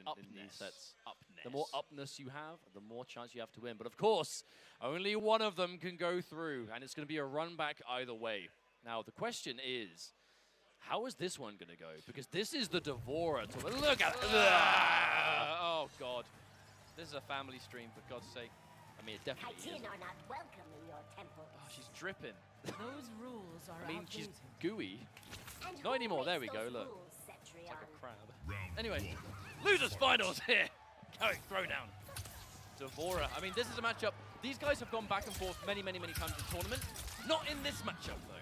opponent in these sets. Upness. The more upness you have, the more chance you have to win. But of course, only one of them can go through, and it's going to be a run back either way. Now, the question is, how is this one going to go? Because this is the Devourer. Look at that! Oh, God. This is a family stream, for God's sake. I mean, it definitely is. are not welcome in your temples. Oh, she's dripping. Those rules are I mean, she's outdated. gooey. And Not who anymore. There we makes go, those look. rules, Cetrion? Like a crab. Anyway, losers finals here. Carrick throwdown. Devourer. I mean, this is a matchup. These guys have gone back and forth many, many, many times in tournament. Not in this matchup, though.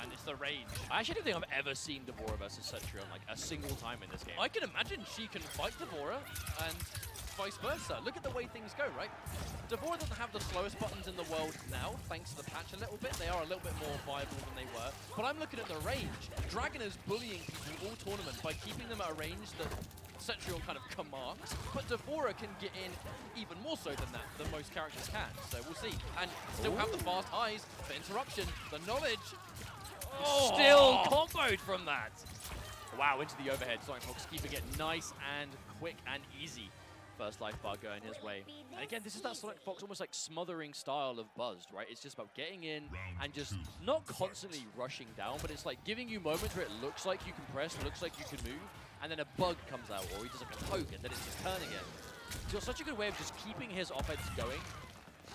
And it's the range. I actually don't think I've ever seen Devourer versus Cetrion like a single time in this game. I can imagine she can fight Devourer and vice versa. Look at the way things go, right? Devourer doesn't have the slowest buttons in the world now, thanks to the patch a little bit. They are a little bit more viable than they were. But I'm looking at the range. Dragon is bullying people all tournament by keeping them at a range that Cetrion kind of commands. But Devourer can get in even more so than that, than most characters can. So we'll see. And still have the fast highs, the interruption, the knowledge. Oh. Still comboed from that. Wow, into the overhead. Sonic Fox keeping it nice and quick and easy. First life bar going his way. And again, this is that Sonic Fox almost like smothering style of Buzzed, right? It's just about getting in and just not constantly rushing down, but it's like giving you moments where it looks like you can press, looks like you can move, and then a bug comes out, or he does like a poke, and then it's just turning it. So it's such a good way of just keeping his offense going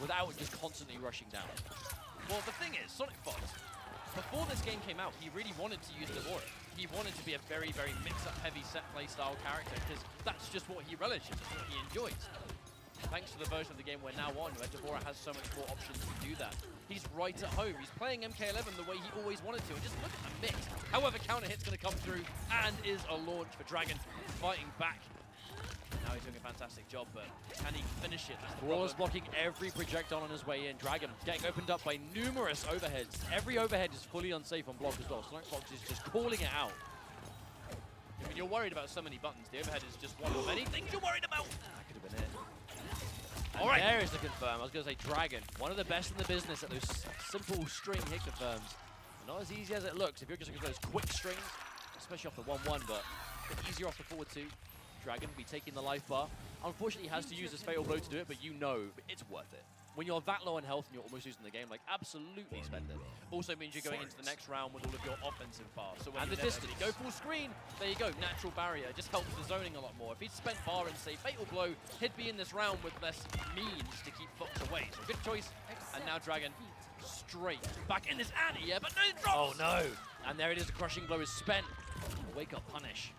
without just constantly rushing down. Well, the thing is, Sonic Fox, before this game came out, he really wanted to use Devourer. He wanted to be a very, very mix-up heavy set play style character because that's just what he relishes, it's what he enjoys. Thanks to the version of the game we're now on, where Devourer has so much more options to do that. He's right at home. He's playing MK11 the way he always wanted to. And just look at the mix. However, counter hit's going to come through and is a launch for Dragon, fighting back. Now he's doing a fantastic job, but can he finish it? That's the Brawler's problem. blocking every projectile on his way in. Dragon getting opened up by numerous overheads. Every overhead is fully unsafe on block as well. Sonic Fox is just calling it out. I mean, you're worried about so many buttons. The overhead is just one of many things you're worried about. That could have been it. All right. There is the confirm. I was going to say Dragon, one of the best in the business at those simple string hit confirms. Not as easy as it looks if you're just looking for those quick strings, especially off the 1-1, but a bit easier off the forward 2. Dragon will be taking the life bar. Unfortunately, he has to use his Fatal Blow to do it, but you know it's worth it. When you're that low on health and you're almost losing the game, like, absolutely spend it. Also means you're going into the next round with all of your offensive bars. So when And you the inevitably distance. go full screen, there you go, natural barrier. Just helps the zoning a lot more. If he'd spent bar and say Fatal Blow, he'd be in this round with less means to keep Fox away. So good choice. And now Dragon straight back in this anti, yeah, but no, it drops! Oh no! And there it is, the crushing blow is spent. Wake up punish.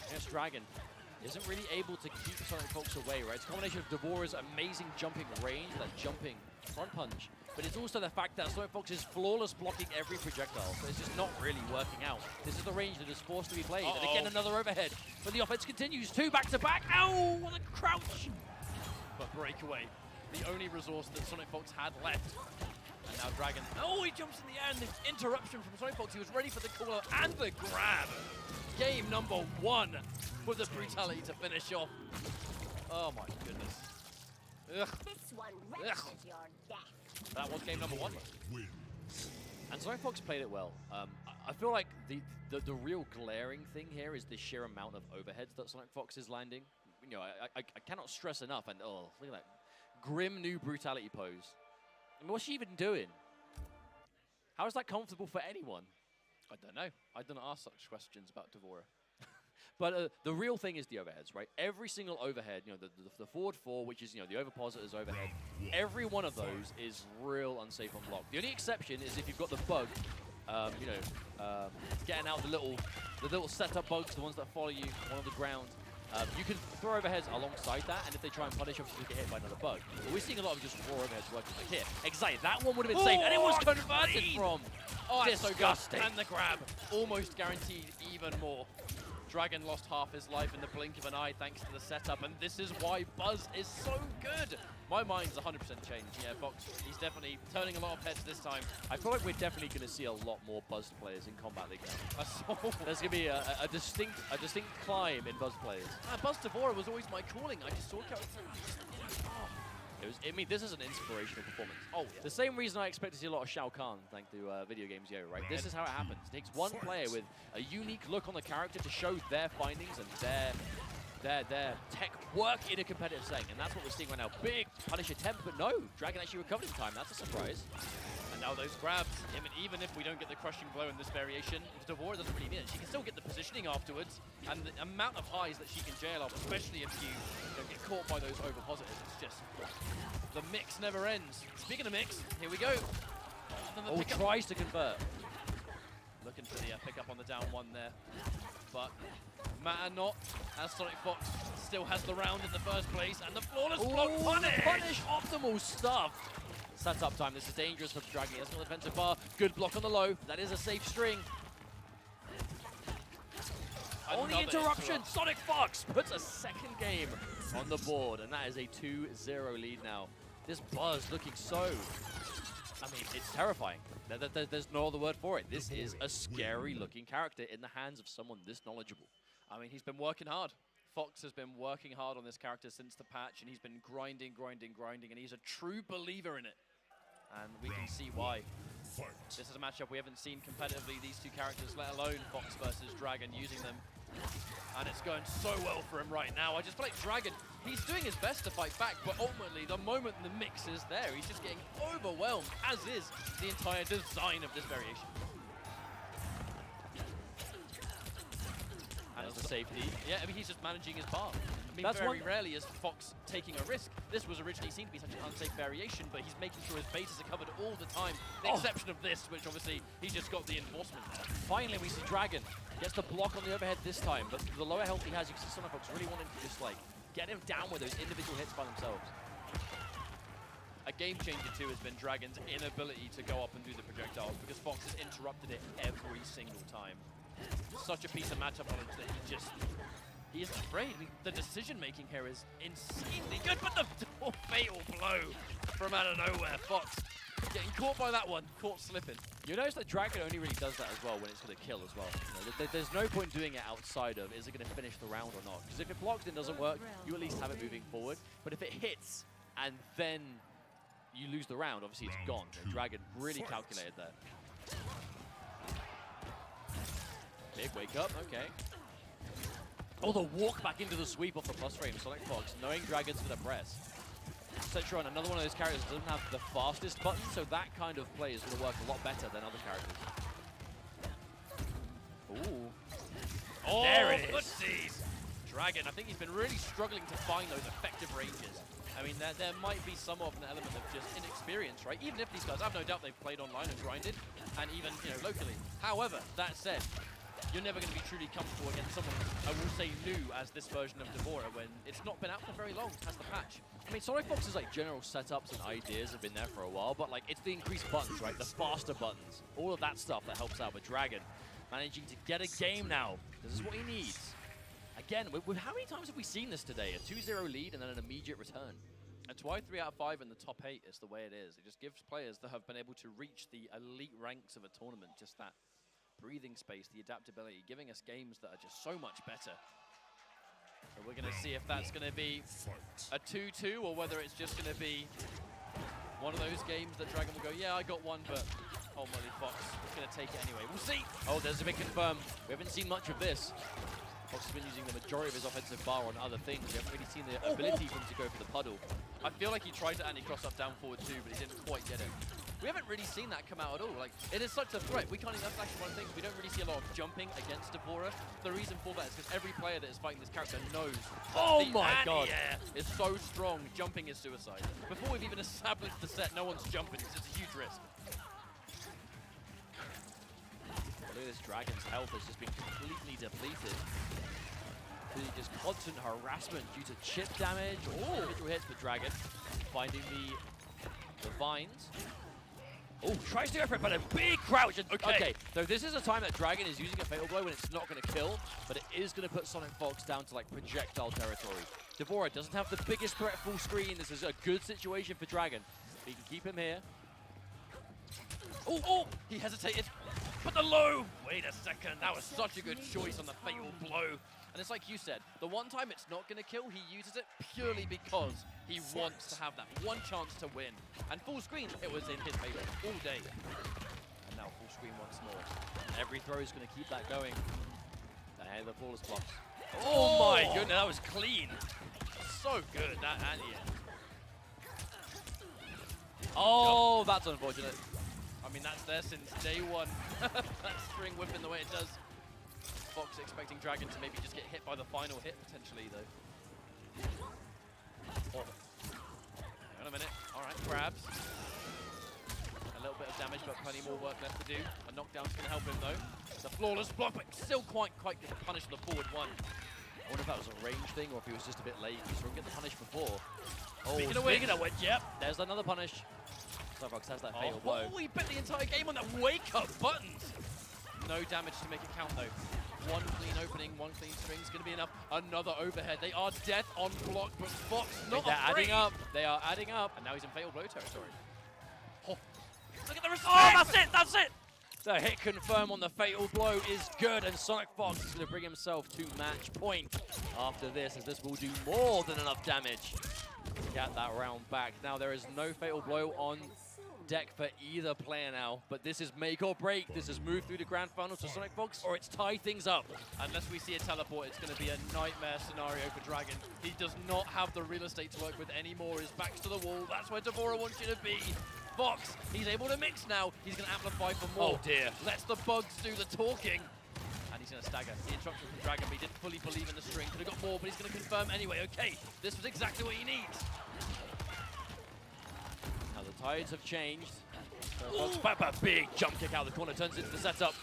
Yes, Dragon isn't really able to keep Sonic Fox away, right? It's a combination of Devourer's amazing jumping range, that jumping front punch, but it's also the fact that Sonic Fox is flawless blocking every projectile, so it's just not really working out. This is the range that is forced to be played, and again another overhead, but the offense continues, 2 back-to-back. Ow! What a crouch! But breakaway, the only resource that Sonic Fox had left. And now Dragon, oh, he jumps in the air, and the interruption from Sonic Fox. He was ready for the call out and the grab. Game number 1 with the brutality to finish off. Oh my goodness. Ugh. This one rests your death. That was game number 1. And Sonic Fox played it well. I feel like the real glaring thing here is the sheer amount of overheads that Sonic Fox is landing. You know, I cannot stress enough, and oh, look at that grim new brutality pose. I mean, what's she even doing? How is that comfortable for anyone? I don't know. I don't ask such questions about Devourer. But the real thing is the overheads, right? Every single overhead, you know, the forward 4, which is, you know, the overpositor's overhead, every one of those is real unsafe on block. The only exception is if you've got the bug, you know, getting out the little setup bugs, the ones that follow you on the ground. You can throw overheads alongside that, and if they try and punish, obviously you get hit by another bug. But we're seeing a lot of just raw overheads working like here. Exactly, that one would have been safe, and it was converted from. Oh, that's so disgusting. good. And the grab, almost guaranteed even more. Dragon lost half his life in the blink of an eye thanks to the setup, and this is why Buzz is so good. My mind's 100% changed. Yeah, Fox, he's definitely turning a lot of heads this time. I feel like we're definitely going to see a lot more Buzzed players in Combat League now. There's going to be a distinct climb in Buzzed players. Buzz Devourer was always my calling. I just saw characters. I mean, this is an inspirational performance. Oh, yeah. The same reason I expect to see a lot of Shao Kahn, thanks to Video Games Yo, right? This is how it happens. It takes one player with a unique look on the character to show their findings and their tech work in a competitive setting, and that's what we're seeing right now. Big punish attempt, but no, Dragon actually recovered in time. That's a surprise. And now those grabs, I mean, even if we don't get the crushing blow in this variation, Devora doesn't really need it. She can still get the positioning afterwards, and the amount of highs that she can jail off, especially if you get caught by those over positives, it's just, the mix never ends. Speaking of mix, here we go. Oh, tries to convert. Looking for the pickup on the down one there, but matter not, as Sonic Fox still has the round in the first place, and the flawless block punish! Punish, optimal stuff. Set up time, this is dangerous for Dragon. He has no defensive bar, good block on the low, that is a safe string. Only interruption, Sonic Fox puts a second game on the board, and that is a 2-0 lead now. This Buzz looking so, I mean, it's terrifying. There's no other word for it. This is a scary looking character in the hands of someone this knowledgeable. I mean, he's been working hard. Fox has been working hard on this character since the patch, and he's been grinding, and he's a true believer in it. And we can see why. This is a matchup we haven't seen competitively, these two characters, let alone Fox versus Dragon, using them. And it's going so well for him right now. I just feel like Dragon, he's doing his best to fight back, but ultimately, the moment the mix is there, he's just getting overwhelmed, as is the entire design of this variation. And it's a safety. Yeah, I mean, he's just managing his bar. I mean, That's very rarely is Fox taking a risk. This was originally seen to be such an unsafe variation, but he's making sure his bases are covered all the time. The exception of this, which obviously he's just got the enforcement there. Finally, we see Dragon gets the block on the overhead this time, but the lower health he has, you can see Sonic Fox really wanting to just like get him down with those individual hits by themselves. A game changer too has been Dragon's inability to go up and do the projectiles, because Fox has interrupted it every single time. Such a piece of matchup knowledge that he isn't afraid. I mean, the decision making here is insanely good, but the fatal blow from out of nowhere. Fox getting caught by that one, caught slipping. You notice that Dragon only really does that as well when it's going to kill as well. You know, there's no point doing it outside of, is it going to finish the round or not? Because if it blocks and doesn't work, you at least have it moving forward. But if it hits and then you lose the round, obviously it's gone. And Dragon really calculated that. Big wake up, okay. Oh, the walk back into the sweep off the plus frame. Sonic Fox, knowing Dragon's going to press. Cetron, another one of those characters that doesn't have the fastest button, so that kind of play is going to work a lot better than other characters. Ooh. Oh, there it is. Footsies. Dragon, I think he's been really struggling to find those effective ranges. I mean, there might be some of an element of just inexperience, right? Even if these guys, I have no doubt they've played online and grinded, and even, locally. However, that said, you're never going to be truly comfortable against someone, I will say, new as this version of Devora when it's not been out for very long, has the patch. I mean, Sonic Fox's like general setups and ideas have been there for a while, but like it's the increased buttons, right? The faster buttons, all of that stuff that helps out with Dragon. Managing to get a game now. This is what he needs. Again, how many times have we seen this today? A 2-0 lead and then an immediate return. That's why 3 out of 5 in the top 8 is the way it is. It just gives players that have been able to reach the elite ranks of a tournament just that breathing space, the adaptability, giving us games that are just so much better. So we're going to see if that's going to be a 2-2 or whether it's just going to be one of those games that Dragon will go, yeah, I got one, but ultimately Fox is going to take it anyway. We'll see. Oh, there's a big confirm. We haven't seen much of this. Fox has been using the majority of his offensive bar on other things. We haven't really seen the ability for him to go for the puddle. I feel like he tried to anti-cross up down forward too, but he didn't quite get it. We haven't really seen that come out at all. Like, it is such a threat. We can't even, that's actually one of the things. We don't really see a lot of jumping against Devora. The reason for that is because every player that is fighting this character knows oh my god, is so strong. Jumping is suicide. Before we've even established the set, no one's jumping. It's just a huge risk. Look at this Dragon's health has just been completely depleted. Really just constant harassment due to chip damage or individual hits for Dragon. Finding the vines. Oh, tries to go for it, but a big crouch. Okay, so this is a time that Dragon is using a Fatal Blow when it's not going to kill, but it is going to put Sonic Fox down to like projectile territory. Devora doesn't have the biggest threat full screen. This is a good situation for Dragon. He can keep him here. Oh, he hesitated. But the low! Wait a second, that was such a good choice on the Fatal Blow. And it's like you said, the one time it's not going to kill, he uses it purely because he wants to have that one chance to win. And full screen, it was in his favor all day. And now full screen once more. Every throw is going to keep that going. Ahead of the flawless blocks. Oh my goodness, that was clean. So good, that anti-end. Oh, that's unfortunate. I mean, that's there since day one. That string whipping the way it does. Fox expecting Dragon to maybe just get hit by the final hit, potentially, though. Oh. Hang on a minute. All right, grabs. A little bit of damage, but plenty more work left to do. A knockdown's going to help him, though. It's a flawless block, but still quite good punish for the forward one. I wonder if that was a range thing or if he was just a bit late. He didn't get the punish before. Oh, Speaking of which, yep. There's another punish. Starbucks has that fatal blow. Oh, he bet the entire game on that wake-up buttons. No damage to make it count, though. One clean opening, one clean string is going to be enough. Another overhead. They are death on block, but Fox not They're afraid. adding up. They are adding up. And now he's in fatal blow territory. Oh, look at the respect. Oh, that's it. That's it. The hit confirm on the fatal blow is good, and Sonic Fox is going to bring himself to match point after this, as this will do more than enough damage to get that round back. Now, there is no fatal blow on deck for either player now, but this is make or break. This is move through the grand finals to Sonic Fox, or it's tie things up. Unless we see a teleport, it's going to be a nightmare scenario for Dragon. He does not have the real estate to work with anymore. His back's to the wall. That's where Devora wants you to be. Fox, he's able to mix now. He's going to amplify for more. Oh dear. Lets the bugs do the talking. And he's going to stagger. The instruction from Dragon, but he didn't fully believe in the string. Could have got more, but he's going to confirm anyway. Okay, this was exactly what he needs. Now the tides have changed. Fox, a big jump kick out of the corner, turns into the setup.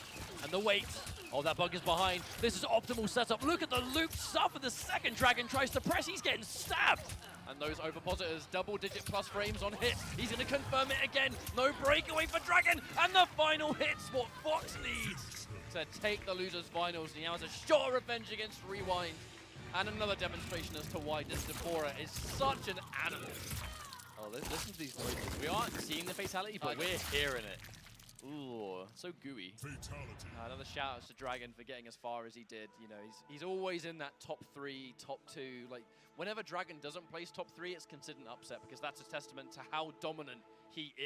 And the weight. Oh, that bug is behind. This is optimal setup. Look at the loop stuff, and the second Dragon tries to press. He's getting stabbed. And those overpositors, double-digit plus frames on hit. He's going to confirm it again. No breakaway for Dragon. And the final hit's what Fox needs to take the losers finals. And he has a sure revenge against Rewind. And another demonstration as to why this Devora is such an animal. Oh, listen to these noises. We aren't seeing the fatality, but we're hearing it. Ooh, so gooey. Fatality. Another shout out to Dragon for getting as far as he did. You know, he's always in that top 3, top 2. Like, whenever Dragon doesn't place top 3, it's considered an upset because that's a testament to how dominant he is.